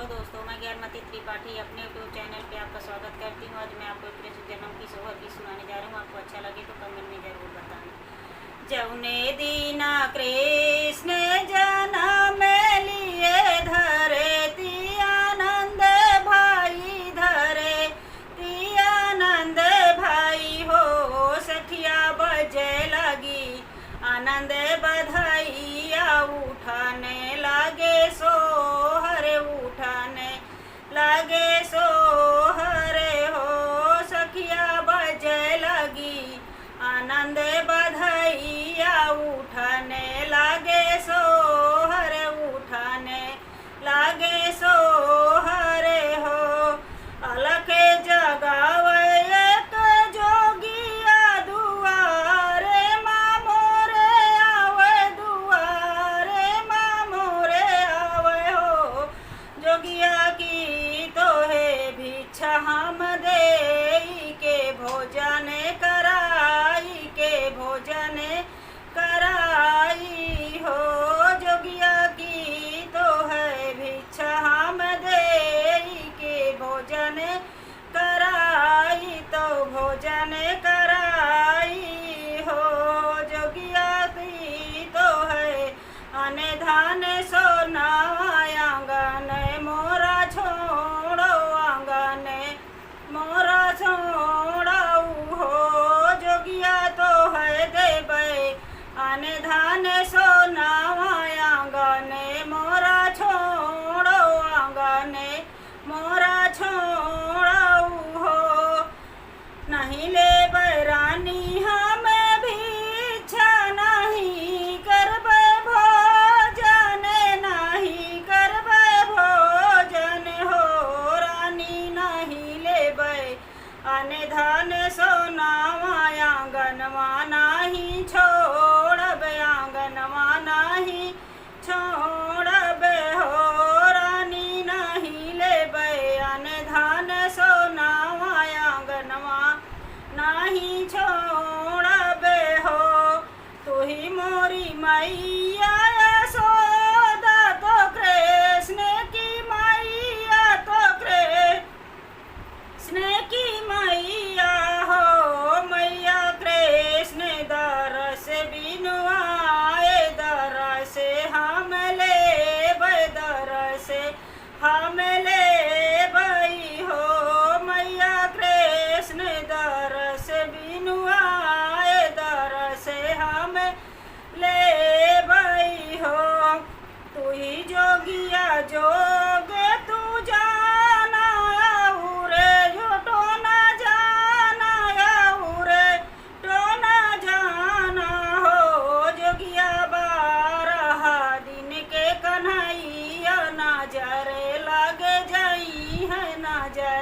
Hello दोस्तों, मैं ज्ञानमती त्रिपाठी अपने यूट्यूब चैनल पे आपका स्वागत करती हूँ। आज मैं आपको कृष्ण जन्म की सोहर भी सुनाने जा रहा हूँ। आपको अच्छा लगे तो कमेंट में ज़रूर बताना। जौने दीना कृष्ण जन्म लिए धरे ती आनंद भाई धरे ती आनंद भाई हो सखिया बजे लगी आनंद बधाइया उठाने लागे सोहर उठाने लागे सोहर हो सखिया बजे लगी आनंद बधाइया उठाने लागे सोहर उठाने लागे सोहर हो अलख जगावे एक जोगिया दुआरे मामोरे आवे दुआरे मामोरे आवे हो जोगिया की तो है भिक्षा हम देई के भोजन कराई के भोजन कराई हो जोगिया की तो है भिक्षा हम देई के भोजन कराई तो भोजन कराई हो जोगिया की तो है अने धान सोना आंगन मोरा छोड़ो आंगन मोरा छोड़ो हो जोगिया तो है देवे अने धान सोना आंगन मोरा छोड़ो आंगन मोरा छोड़ो हो नहीं ले बैरानी हम भिक्षा नहीं करबे भोजन नहीं करबे भोजन हो रानी नहीं लेबै अने धन सोना आंगनवा नहीं छोड़बे आंगनवा नहीं छोड़बे हो रानी नहीं लेबै अने धन सोना आंगनवा नहीं छोड़बे हो तू ही मोरी मैया यशोदा तो कृष्ण की मैया तो कृष्ण की मैया हो मैया कृष्ण दरस बिनु आए दरस हम ले दरस हम ले बई हो मैया कृष्ण दरस बिनु आए दरस हम ले बई हो तू ही जोगिया जोग तू जाना उरे झूठो न जाना उरे तो न जाना हो जोगिया बारह दिन के कन्हैया नजर लग जाई है नजर